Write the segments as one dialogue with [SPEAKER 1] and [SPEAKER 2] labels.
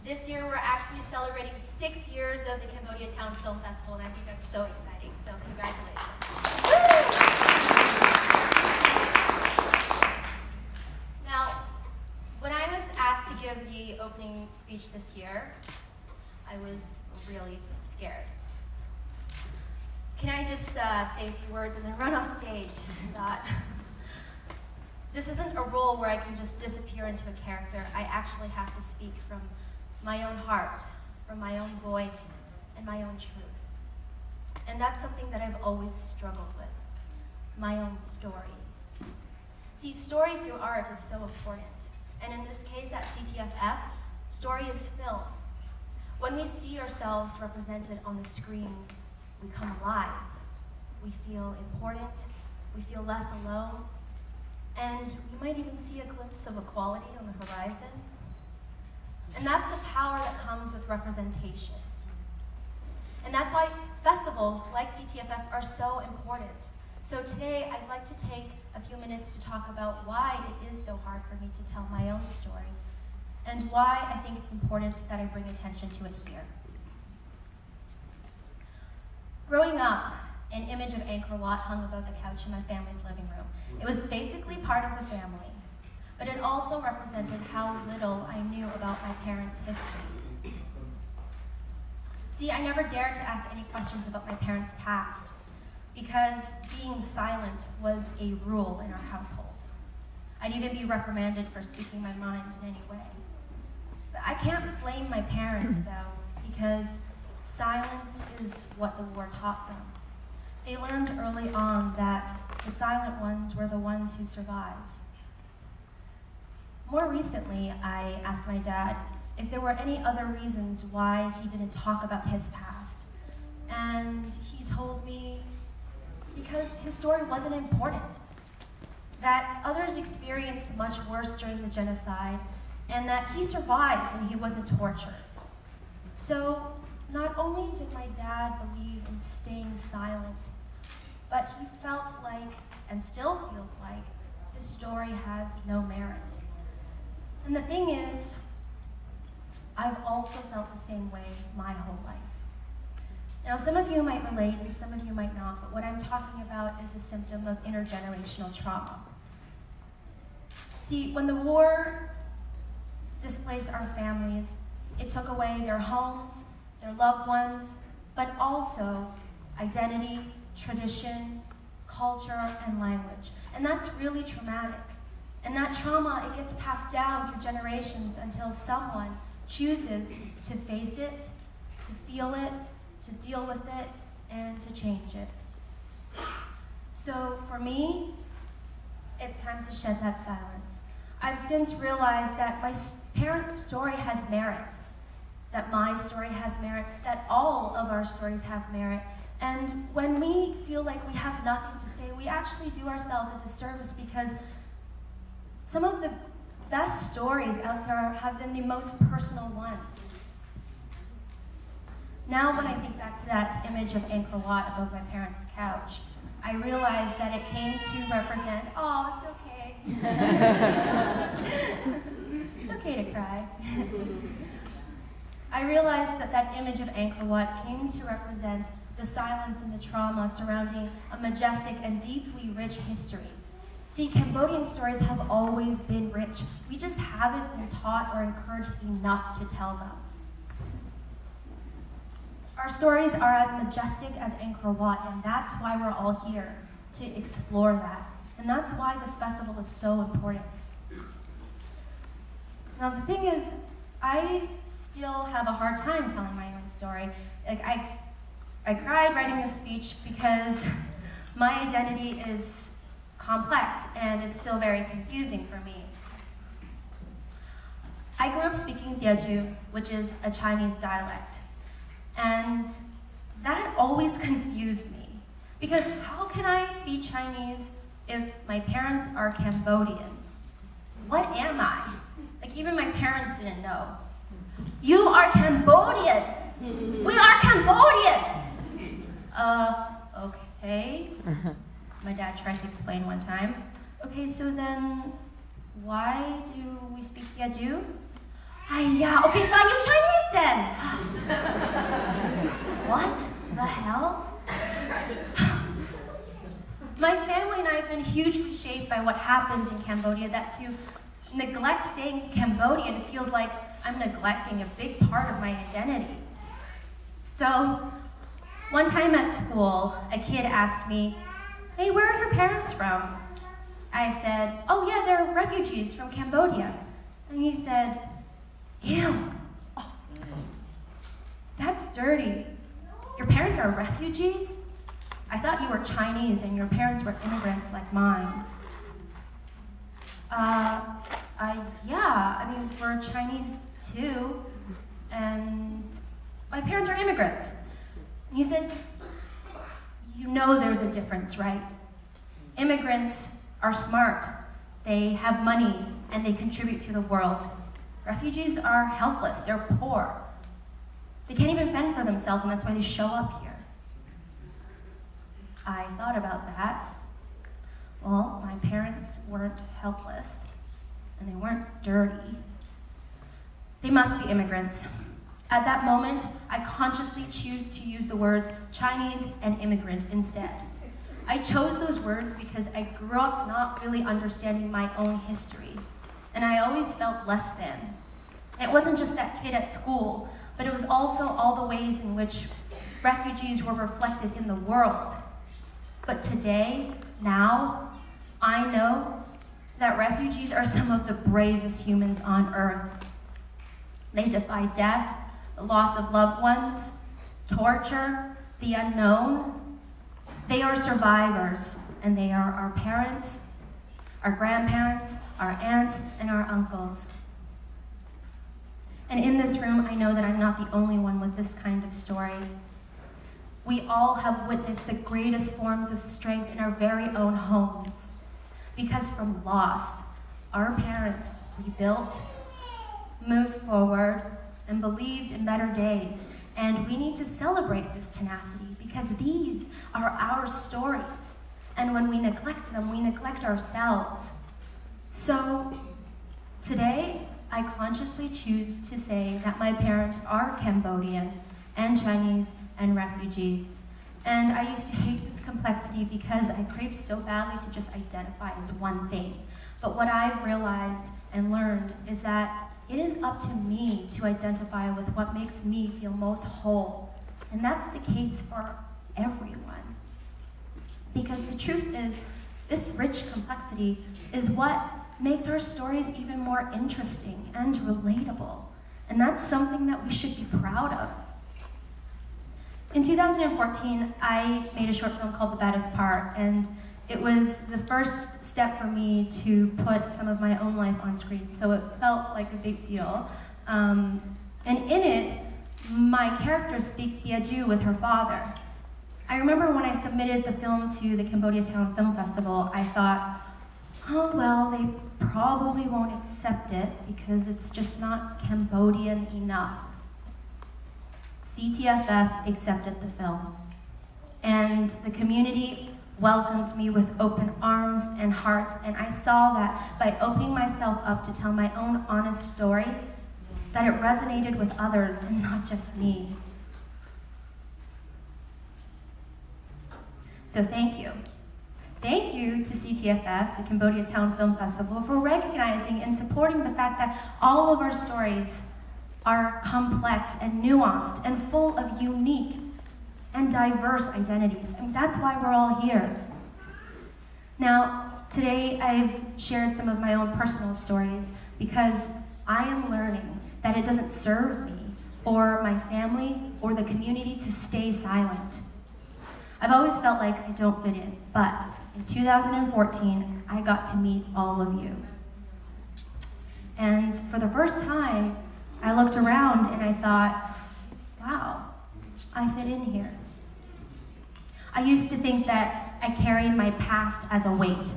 [SPEAKER 1] This year we're actually celebrating 6 years of the Cambodia Town Film Festival, and I think that's so exciting, so congratulations. Now, when I was asked to give the opening speech this year, I was really scared. Can I just say a few words and then run off stage? I thought, this isn't a role where I can just disappear into a character. I actually have to speak from my own heart, from my own voice, and my own truth. And that's something that I've always struggled with, my own story. See, story through art is so important. And in this case, at CTFF, story is film. When we see ourselves represented on the screen, we come alive. We feel important, we feel less alone, and you might even see a glimpse of equality on the horizon. And that's the power that comes with representation. And that's why festivals like CTFF are so important. So today, I'd like to take a few minutes to talk about why it is so hard for me to tell my own story, and why I think it's important that I bring attention to it here. Growing up, an image of Angkor Wat hung above the couch in my family's living room. It was basically part of the family, but it also represented how little I knew about my parents' history. See, I never dared to ask any questions about my parents' past, because being silent was a rule in our household. I'd even be reprimanded for speaking my mind in any way. But I can't blame my parents, though, because silence is what the war taught them. They learned early on that the silent ones were the ones who survived. More recently, I asked my dad if there were any other reasons why he didn't talk about his past. And he told me because his story wasn't important, that others experienced much worse during the genocide, and that he survived and he wasn't tortured. So not only did my dad believe in staying silent, but he felt like, and still feels like, his story has no merit. And the thing is, I've also felt the same way my whole life. Now, some of you might relate and some of you might not, but what I'm talking about is a symptom of intergenerational trauma. See, when the war displaced our families, it took away their homes, their loved ones, but also identity, tradition, culture, and language. And that's really traumatic. And that trauma, it gets passed down through generations until someone chooses to face it, to feel it, to deal with it, and to change it. So for me, it's time to shed that silence. I've since realized that my parents' story has merit, that my story has merit, that all of our stories have merit. And when we feel like we have nothing to say, we actually do ourselves a disservice, because some of the best stories out there have been the most personal ones. Now when I think back to that image of Angkor Wat above my parents' couch, I realized that it came to represent, oh, it's okay. It's okay to cry. I realized that that image of Angkor Wat came to represent the silence and the trauma surrounding a majestic and deeply rich history. See, Cambodian stories have always been rich. We just haven't been taught or encouraged enough to tell them. Our stories are as majestic as Angkor Wat, and that's why we're all here, to explore that. And that's why this festival is so important. Now the thing is, I still have a hard time telling my own story. Like I cried writing this speech because my identity is complex and it's still very confusing for me. I grew up speaking Teochew, which is a Chinese dialect. And that always confused me, because how can I be Chinese if my parents are Cambodian? What am I? Like, even my parents didn't know. You are Cambodian! We are Cambodian! Okay. My dad tried to explain one time. Okay, so then why do we speak Teochew? Yeah, okay, fine, you Chinese then. What the hell? My family and I have been hugely shaped by what happened in Cambodia, that to neglect saying Cambodian feels like I'm neglecting a big part of my identity. So, one time at school, a kid asked me, "Hey, where are your parents from?" I said, "Oh yeah, they're refugees from Cambodia." And he said, "Ew, oh, that's dirty. Your parents are refugees? I thought you were Chinese and your parents were immigrants like mine." Yeah, I mean, we're Chinese too, and my parents are immigrants." And he said, "You know there's a difference, right? Immigrants are smart, they have money, and they contribute to the world. Refugees are helpless, they're poor. They can't even fend for themselves, and that's why they show up here." I thought about that. Well, my parents weren't helpless, and they weren't dirty. They must be immigrants. At that moment, I consciously choose to use the words Chinese and immigrant instead. I chose those words because I grew up not really understanding my own history, and I always felt less than. And it wasn't just that kid at school, but it was also all the ways in which refugees were reflected in the world. But today, now, I know that refugees are some of the bravest humans on earth. They defy death, the loss of loved ones, torture, the unknown. They are survivors, and they are our parents, our grandparents, our aunts, and our uncles. And in this room, I know that I'm not the only one with this kind of story. We all have witnessed the greatest forms of strength in our very own homes. Because from loss, our parents rebuilt, moved forward, and believed in better days. And we need to celebrate this tenacity because these are our stories. And when we neglect them, we neglect ourselves. So today, I consciously choose to say that my parents are Cambodian and Chinese and refugees. And I used to hate this complexity because I craved so badly to just identify as one thing. But what I've realized and learned is that it is up to me to identify with what makes me feel most whole. And that's the case for everyone. Because the truth is, this rich complexity is what makes our stories even more interesting and relatable. And that's something that we should be proud of. In 2014, I made a short film called The Baddest Part, and it was the first step for me to put some of my own life on screen, so it felt like a big deal. And in it, my character speaks the adieu with her father. I remember when I submitted the film to the Cambodia Town Film Festival, I thought, oh well, they probably won't accept it because it's just not Cambodian enough. CTFF accepted the film, and the community welcomed me with open arms and hearts, and I saw that by opening myself up to tell my own honest story, that it resonated with others and not just me. So thank you. Thank you to CTFF, the Cambodia Town Film Festival, for recognizing and supporting the fact that all of our stories are complex and nuanced and full of unique and diverse identities. I mean, that's why we're all here. Now, today I've shared some of my own personal stories because I am learning that it doesn't serve me or my family or the community to stay silent. I've always felt like I don't fit in, but in 2014, I got to meet all of you. And for the first time, I looked around and I thought, wow, I fit in here. I used to think that I carried my past as a weight,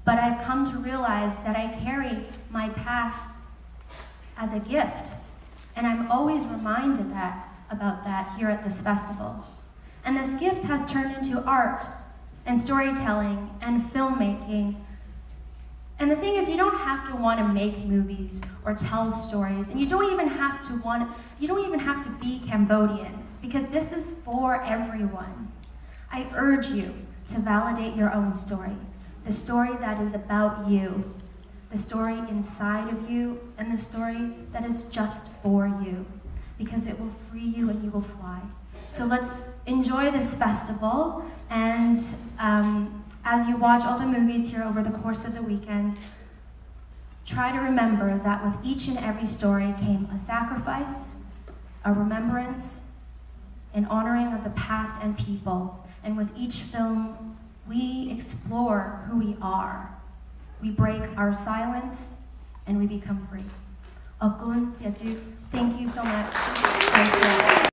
[SPEAKER 1] but I've come to realize that I carry my past as a gift, and I'm always reminded about that here at this festival. And this gift has turned into art and storytelling and filmmaking And the thing is, you don't have to want to make movies or tell stories, and you don't even have to be Cambodian, because this is for everyone. I urge you to validate your own story, the story that is about you, the story inside of you, and the story that is just for you, because it will free you and you will fly. So let's enjoy this festival, and as you watch all the movies here over the course of the weekend, try to remember that with each and every story came a sacrifice, a remembrance, an honoring of the past and people. And with each film, we explore who we are. We break our silence, and we become free. Okun, Yeju, thank you so much.